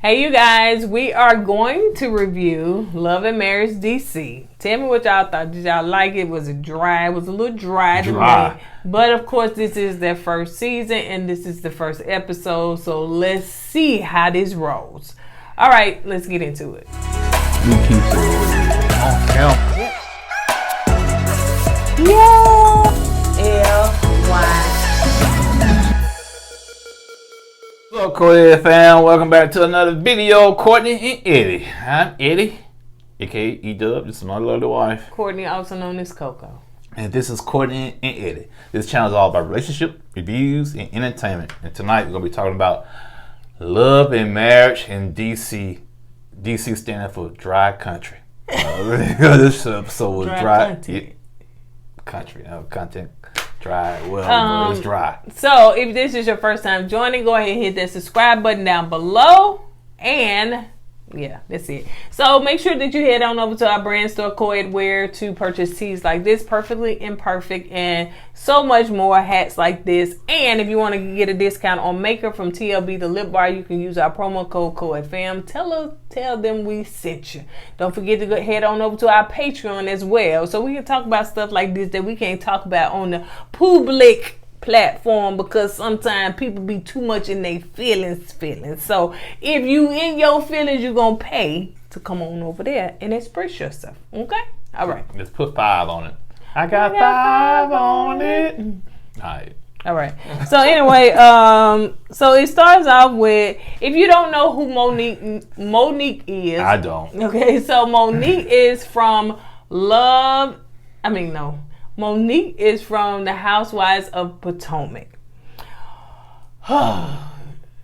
Hey, you guys, we are going to review Love and Marriage DC. Tell me what y'all thought. Did y'all like it? Was it dry? It was a little dry to me. But of course, this is their first season and this is the first episode. So let's see how this rolls. All right, let's get into it. LiQWYD. Hello, KOED fam. Welcome back to another video. Courtney and Eddie. I'm Eddie, aka E-Dub. This is my lovely wife. Courtney, also known as Coco. And this is Courtney and Eddie. This channel is all about relationship, reviews, and entertainment. And tonight we're going to be talking about love and marriage in DC. DC standing for dry country. This episode was dry. Content. Dry. Well, it's dry. So if this is your first time joining, go ahead and hit that subscribe button down below. And yeah, that's it. So make sure that you head on over to our brand store, KOED, where to purchase tees like this, Perfectly Imperfect, and so much more, hats like this. And if you want to get a discount on makeup from TLB the Lip Bar, you can use our promo code KOEDFAM. Tell them we sent you. Don't forget to go head on over to our Patreon as well, so we can talk about stuff like this that we can't talk about on the public platform, because sometimes people be too much in their feelings. So if you in your feelings, you're gonna pay to come on over there and express yourself. Okay? All right. Let's put 5 on it. I got 5 on it. All right. So anyway, so it starts off with, if you don't know who Monique is. I don't. Okay, so Monique is from Monique is from the Housewives of Potomac.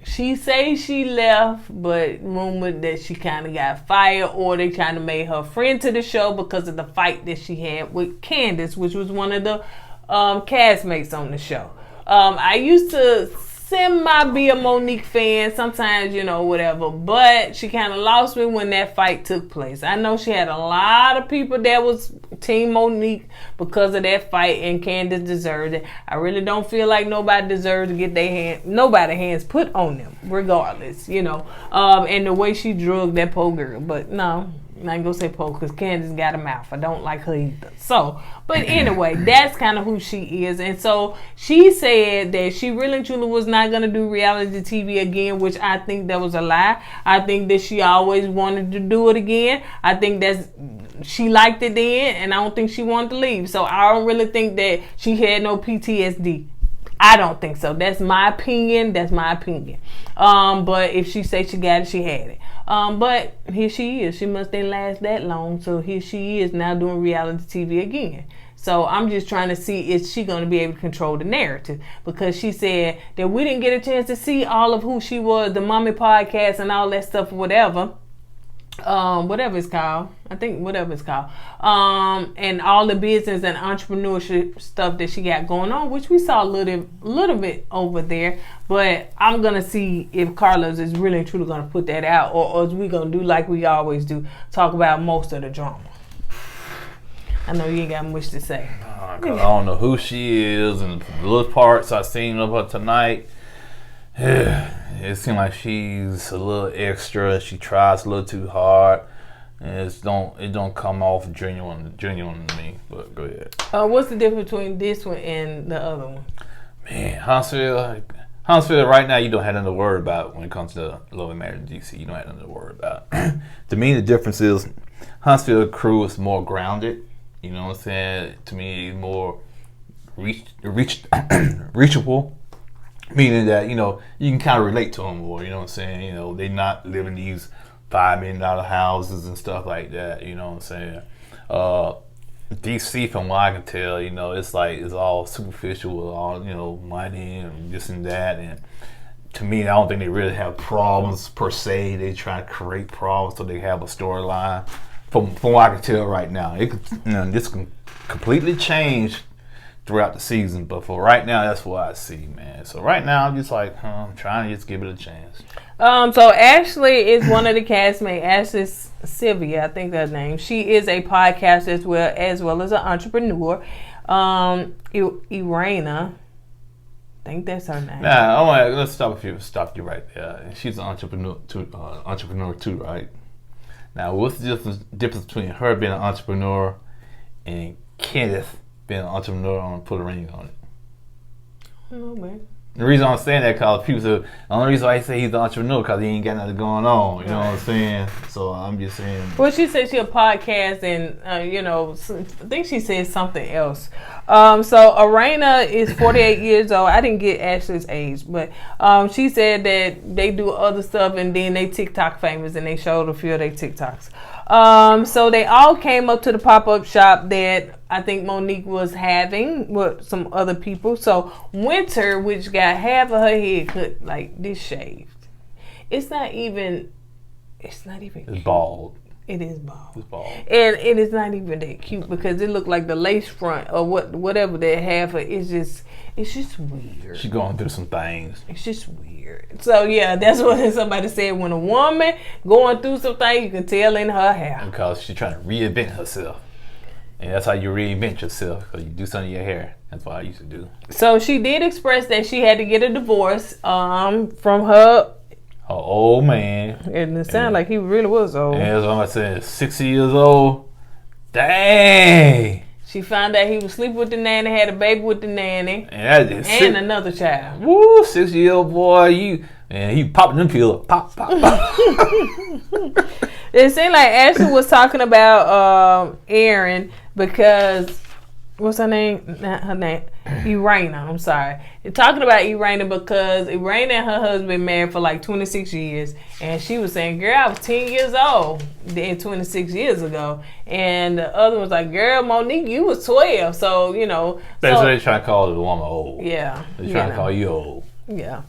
She says she left, but rumored that she kind of got fired, or they kind of made her friend to the show because of the fight that she had with Candace, which was one of the castmates on the show. I used to be a Monique fan, sometimes, whatever, but she kind of lost me when that fight took place. I know she had a lot of people that was Team Monique because of that fight, and Candace deserved it. I really don't feel like nobody deserves to get nobody's hands put on them, regardless, and the way she drugged that poor girl. But no, I'm not gonna say poor, because Candace got a mouth. I don't like her either. So, but anyway, that's kind of who she is. And so she said that she really and truly was not gonna do reality TV again, which I think that was a lie. I think that she always wanted to do it again. I think she liked it then, and I don't think she wanted to leave. So I don't really think that she had no PTSD. I don't think so. That's my opinion. But if she say she got it, she had it. But here she is. She must didn't last that long. So here she is now doing reality TV again. So I'm just trying to see, is she going to be able to control the narrative? Because she said that we didn't get a chance to see all of who she was, the mommy podcast and all that stuff, whatever it's called. I think whatever it's called. And all the business and entrepreneurship stuff that she got going on, which we saw a little bit over there. But I'm gonna see if Carlos is really and truly gonna put that out, or is we gonna do like we always do, talk about most of the drama. I know you ain't got much to say. Cause I don't know who she is, and the little parts I seen of her tonight, it seems like she's a little extra. She tries a little too hard, and it don't come off genuine to me. But go ahead. What's the difference between this one and the other one? Man, Huntsville right now, you don't have nothing to worry about when it comes to Love and Marriage DC. You don't have nothing to worry about. To me, the difference is Huntsville crew is more grounded. You know what I'm saying? To me, it's more reachable. Meaning that, you can kind of relate to them more, you know what I'm saying? They not living these $5 million houses and stuff like that, you know what I'm saying? DC, from what I can tell, it's all superficial, all, money and this and that. And to me, I don't think they really have problems per se. They try to create problems so they have a storyline. From what I can tell right now, this can completely change throughout the season, but for right now, that's what I see, man. So right now, I'm just like, I'm trying to just give it a chance. So Ashley is one of the castmates. Ashley Sylvia, I think that's her name. She is a podcaster as well as an entrepreneur. Irena think that's her name. Nah, let's stop you right there. She's an entrepreneur too, right? Now, what's the difference between her being an entrepreneur and Kenneth being an entrepreneur on put a ring on it? I don't know, man. The reason I'm saying that because people say, the only reason why I say he's an entrepreneur because he ain't got nothing going on. You know what I'm saying? So I'm just saying. Well, she said she a podcast and, you know, I think she said something else. So Irena is 48 years old. I didn't get Ashley's age, but she said that they do other stuff and then they TikTok famous and they showed a few of their TikToks. So they all came up to the pop-up shop that I think Monique was having with some other people. So Winter, which got half of her head cut like this shaved. It's not even It's cute. bald. It is bald. It's bald. And it is not even that cute because it looked like the lace front or whatever that half of it's just weird. She's going through some things. It's just weird. So yeah, that's what somebody said. When a woman going through some things, you can tell in her hair. Because she's trying to reinvent herself. And that's how you reinvent yourself, because you do something in your hair. That's what I used to do. So she did express that she had to get a divorce from her old man. And it sounded like he really was old. And that's what I'm saying, 60 years old. Dang. She found out he was sleeping with the nanny, had a baby with the nanny, and another child. Woo, 6-year-old boy, he popping them pills. Pop, pop, pop. It seemed like Ashley was talking about Aaron because what's her name? Not her name. Irena. I'm sorry. They're talking about Irena because Irena and her husband married for like 26 years, and she was saying, "Girl, I was 10 years old then 26 years ago," and the other was like, "Girl, Monique, you was 12." So you know. That's what they trying to call the woman old. Yeah. They trying to call you old. Yeah.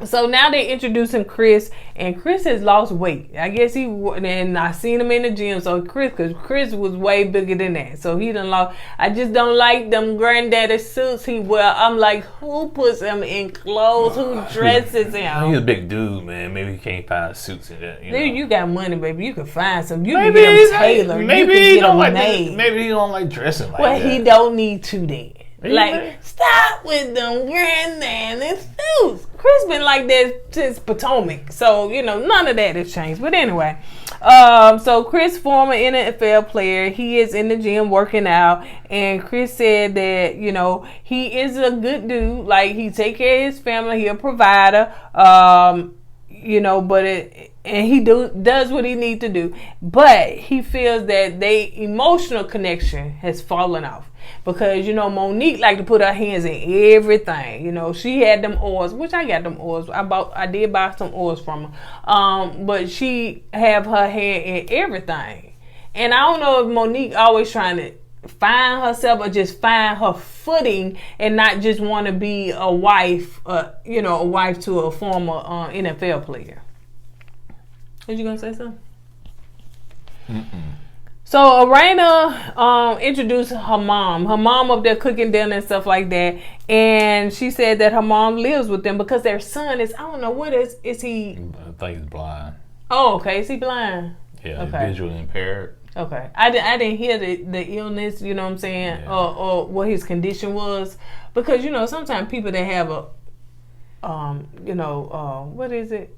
So now they introducing Chris, and Chris has lost weight. I guess and I seen him in the gym. So because Chris was way bigger than that, so he done lost. I just don't like them granddaddy suits he wear. I'm like, who puts him in clothes? Who dresses him? He's a big dude, man. Maybe he can't find suits in that. Dude, you got money, baby. You can find some. You can get them tailored. Maybe he don't like made. Maybe he don't like dressing like that. Well, he don't need to then. Like, stop with them granddaddy suits. Chris been like that since Potomac. So, you know, none of that has changed. But anyway, so Chris, former NFL player, he is in the gym working out. And Chris said that, you know, he is a good dude. Like, he take care of his family. He a provider. You know, and he does what he need to do. But he feels that their emotional connection has fallen off. Because, you know, Monique like to put her hands in everything. You know, she had them oils, which I got them oils. I did buy some oils from her. But she have her hand in everything. And I don't know if Monique always trying to find herself or just find her footing and not just want to be a wife, you know, a wife to a former NFL player. Was you going to say something? So Irena introduced her mom. Her mom up there cooking dinner and stuff like that. And she said that her mom lives with them because their son is, I don't know, what is he? I think he's blind. Oh, okay. Is he blind? Yeah, okay. Visually impaired. Okay. I didn't hear the illness, you know what I'm saying, yeah. or what his condition was. Because, you know, sometimes people that have a, you know, what is it?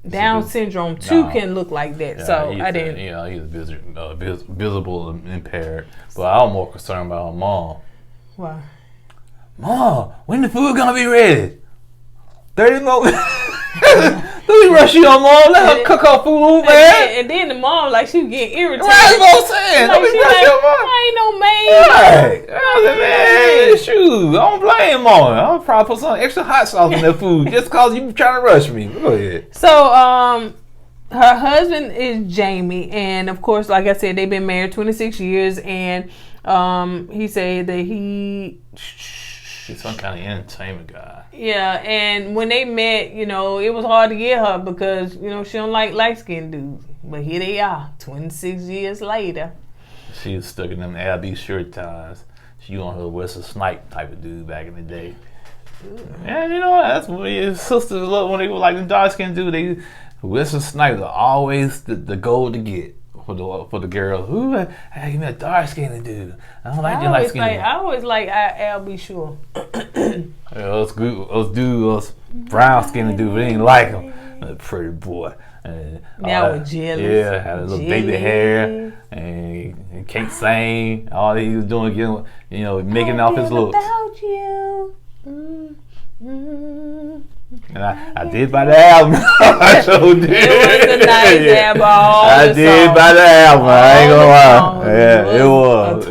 Down syndrome too can look like that. Yeah, so I didn't. Yeah, he's visible impaired. But I'm more concerned about her mom. Why? Mom, when the food gonna be ready? 30 more. Don't be rushing your mom. Let her cook her food, man. And then the mom, like, she was getting irritated. Right, that's what I'm saying. Like, Don't be rushing your mom. I ain't no maid. Right. Man, shoot. I don't blame mom. I'll probably put some extra hot sauce in that food just cause you trying to rush me. Go ahead. So, her husband is Jamie, and of course, like I said, they've been married 26 years, and he said that he's some kind of entertainment guy. Yeah, and when they met, you know, it was hard to get her because, you know, she don't like light-skinned dudes. But here they are, 26 years later. She was stuck in them Abbey shirt ties. She on her Wesley Snipe type of dude back in the day. And you know what? That's what his sisters love when they were like the dark-skinned dude. Wesley Snipes are always the goal to get. for the girls. Ooh, hey, give me a dark skinned dude. I don't like the light skinned. I always like I'll be sure. Those brown skinned dude, we ain't like him. A pretty boy. Now we're jealous. Yeah, had a little baby hair and can't sing. All he was doing, making off his looks. About you. Mm-hmm. And I did buy the album. I sure did. It was a nice album. I did buy the album. I ain't gonna lie. Yeah, it was.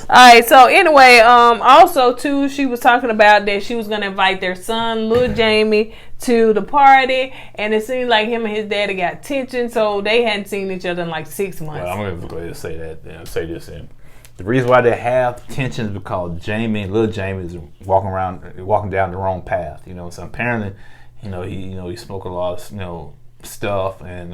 All right. So anyway, also too, she was talking about that she was gonna invite their son, Lil Jamie, to the party, and it seemed like him and his daddy got tension, so they hadn't seen each other in like 6 months. Well, I'm gonna go ahead and say that. Then say this in. The reason why they have tension is because Lil Jamie is walking down the wrong path. So apparently, he smoked a lot of stuff and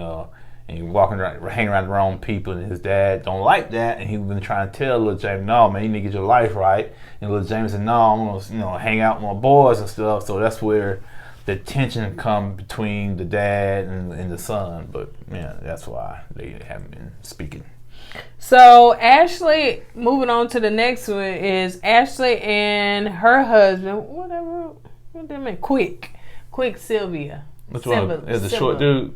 he hanging around the wrong people, and his dad don't like that, and he been trying to tell Lil Jamie, no man, you need to get your life right. And Lil Jamie said, no, I'm gonna hang out with my boys and stuff. So that's where the tension come between the dad and the son. But yeah, that's why they haven't been speaking. So Ashley, moving on to the next one, is Ashley and her husband, what they mean? Quick Sylvia. Which one? Is the short dude?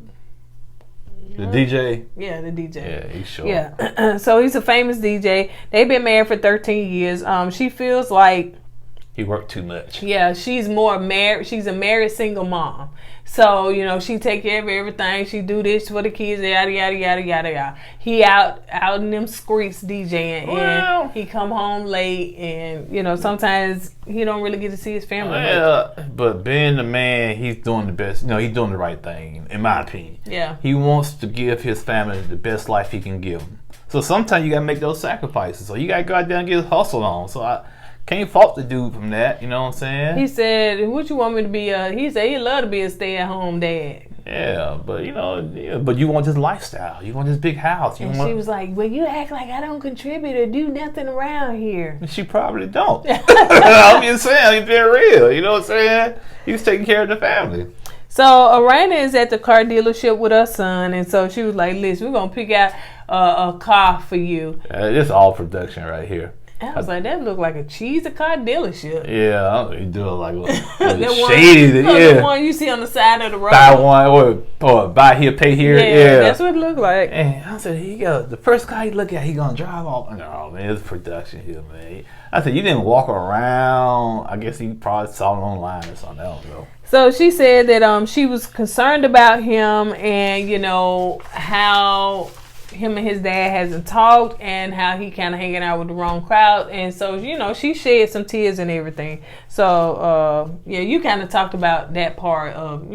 The DJ? Yeah, the DJ. Yeah, he's short. Yeah. So he's a famous DJ. They've been married for 13 years. She feels like he worked too much. Yeah, she's more married. She's a married single mom. So, she take care of everything. She do this for the kids, yada, yada, yada, yada, yada. He out in them streets DJing, and he come home late, and, sometimes he don't really get to see his family. Yeah, but being the man, he's doing the best. He's doing the right thing, in my opinion. Yeah. He wants to give his family the best life he can give them. So sometimes you got to make those sacrifices. So you got to go out there and get his hustle on. So I can't fault the dude from that, you know what I'm saying? He said, what you want me to be? He said he'd love to be a stay-at-home dad. Yeah, but but you want this lifestyle. You want this big house. She was like, well, you act like I don't contribute or do nothing around here. She probably don't. I'm just saying, he's being real. You know what I'm saying? He's taking care of the family. So Irena is at the car dealership with her son, and so she was like, listen, we're going to pick out a car for you. It's all production right here. I was like, that look like a car dealership. Yeah, you do it like a shady. The one you see on the side of the road. Buy one or buy here, pay here. Yeah, that's what it looked like. And I said, the first car you look at, he gonna drive off. No, man, it's production here, man. I said, you didn't walk around. I guess he probably saw it online or something. I don't know. So she said that she was concerned about him and how him and his dad hasn't talked and how he kind of hanging out with the wrong crowd, and so she shed some tears and everything. So you kind of talked about that part of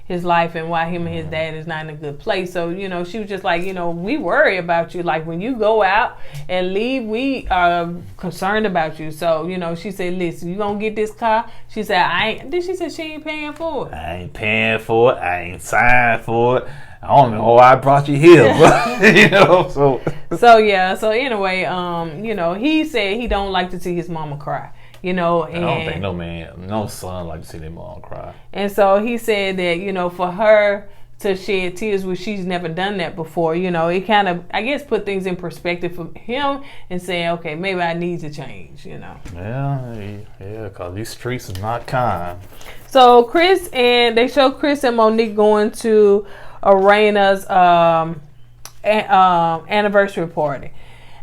his life and why him and his dad is not in a good place. So she was just like, we worry about you, like when you go out and leave, we are concerned about you. So she said, listen, you gonna get this car? She said, she said she ain't paying for it. I ain't paying for it. I ain't signed for it. I don't know why I brought you here, but So anyway, he said he don't like to see his mama cry. And I don't think no son like to see their mom cry. And so he said that for her to shed tears, which she's never done that before, it kind of, I guess, put things in perspective for him and saying, okay, maybe I need to change. Yeah, because these streets are not kind. So they show Chris and Monique going to Arena's anniversary party.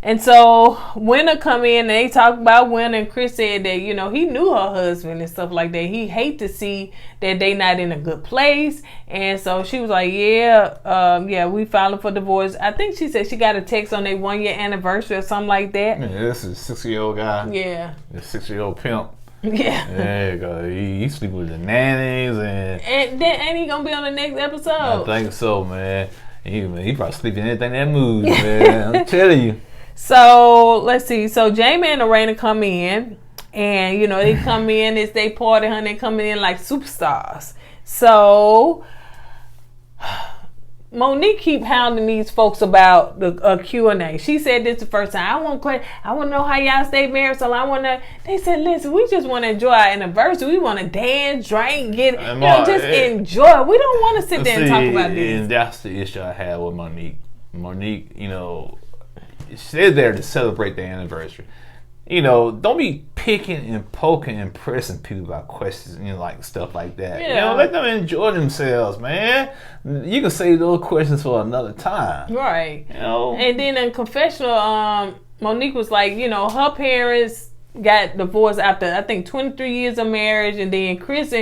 And so Winter come in and they talk about Winter, and Chris said that, he knew her husband and stuff like that. He hate to see that they not in a good place. And so she was like, we filing for divorce. I think she said she got a text on their 1 year anniversary or something like that. Yeah, this is a 6-year-old guy. Yeah. A 6-year-old pimp. Yeah. There you go. He sleep with the nannies and then ain't he gonna be on the next episode? I think so, man. He probably sleep in anything that moves, man. I'm telling you. So let's see. So Jamie and Irena come in, and they come in, it's they party, honey. They coming in like superstars. So Monique keep hounding these folks about the Q&A. She said this the first time. I want to know how y'all stay married. So I want to. They said, listen, we just want to enjoy our anniversary. We want to dance, drink, enjoy. We don't want to sit there and talk about this. And that's the issue I have with Monique. Monique, she's there to celebrate the anniversary. Don't be picking and poking and pressing people about questions, like stuff like that. Yeah. Let them enjoy themselves, man. You can save those questions for another time. Right. And then in confessional, Monique was like, her parents got divorced after, I think, 23 years of marriage, and then Chris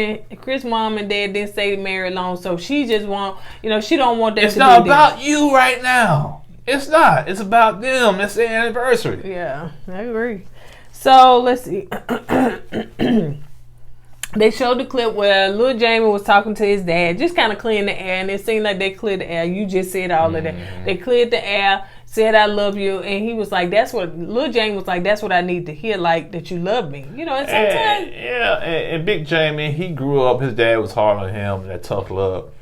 mom and dad didn't stay married long, so she just want, she don't want that. It's not about you right now. It's not. It's about them. It's their anniversary. Yeah, I agree. So let's see. They showed the clip where little Jamie was talking to his dad, just kind of clearing the air, and it seemed like they cleared the air. You just said all of that. They cleared the air, said I love you, and he was like, little Jamie was like, that's what I need to hear, like that you love me. And sometimes and Big Jamie, he grew up, his dad was hard on him, that tough love.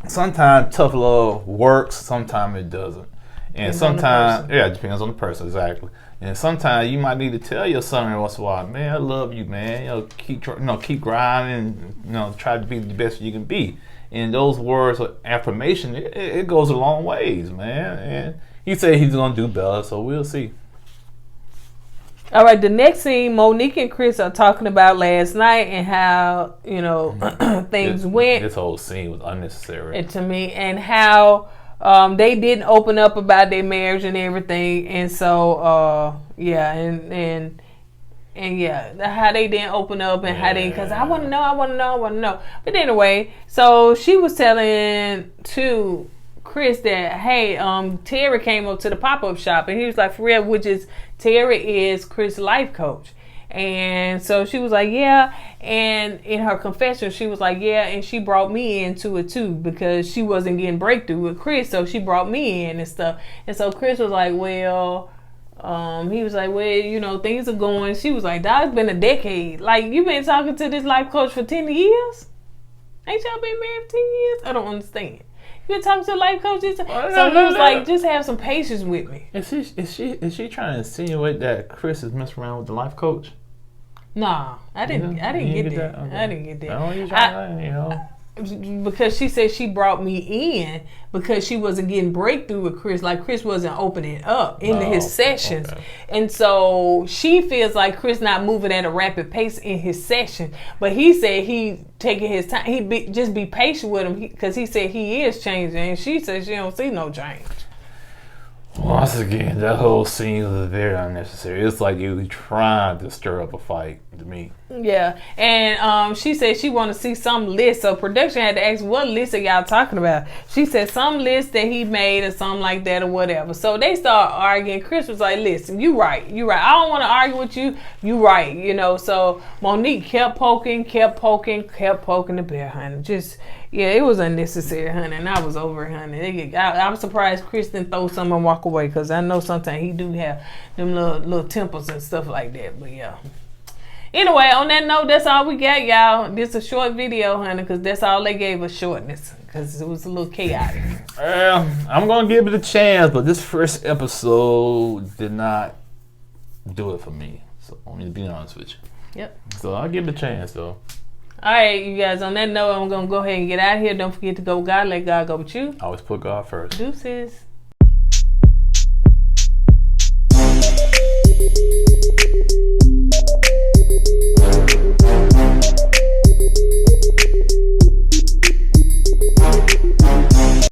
Sometimes tough love works, sometimes it doesn't. And sometimes, it depends on the person, exactly. And sometimes you might need to tell your son every once in a while, man, I love you, man. Keep grinding, try to be the best you can be. And those words of affirmation, it goes a long ways, man. And he said he's gonna do better, so we'll see. All right, the next scene, Monique and Chris are talking about last night and how, things went. This whole scene was unnecessary. To me, and how they didn't open up about their marriage and everything, and so how they didn't open up and how they, because I want to know. But anyway, so she was telling to Chris that, hey, Terry came up to the pop-up shop, and he was like, for real, which is Terry is Chris' life coach. And so she was like, yeah. And in her confession, she was like, yeah. And she brought me into it too, because she wasn't getting breakthrough with Chris. So she brought me in and stuff. And so Chris was like, well, he was like, well, things are going. She was like, dog, it's been a decade. Like, you've been talking to this life coach for 10 years? Ain't y'all been married for 10 years? I don't understand. You been talking to a life coach? So he was like, just have some patience with me. Is she trying to insinuate that Chris is messing around with the life coach? No, I didn't get that. Okay. I didn't get that. No, you're trying because she said she brought me in because she wasn't getting breakthrough with Chris. Like, Chris wasn't opening up into his sessions. Okay. And so she feels like Chris not moving at a rapid pace in his session. But he said he taking his time. Just be patient with him because he said he is changing. And she said she don't see no change. Once again, that whole scene was very unnecessary. It's like you trying to stir up a fight to me. Yeah, and she said she want to see some list. So production had to ask, what list are y'all talking about? She said some list that he made or something like that or whatever. So they start arguing. Chris was like, listen, you right. I don't want to argue with you. You right, So Monique kept poking the bear, honey. Just, yeah, it was unnecessary, honey, and I was over it, honey. I was surprised Chris didn't throw something and walk away, because I know sometimes he do have them little tempers and stuff like that, but yeah. Anyway, on that note, that's all we got, y'all. This is a short video, honey, because that's all they gave us, shortness, because it was a little chaotic. I'm going to give it a chance, but this first episode did not do it for me. So I'm going to be honest with you. Yep. So I'll give it a chance, though. All right, you guys, on that note, I'm going to go ahead and get out of here. Don't forget to go with God. Let God go with you. Always put God first. Deuces.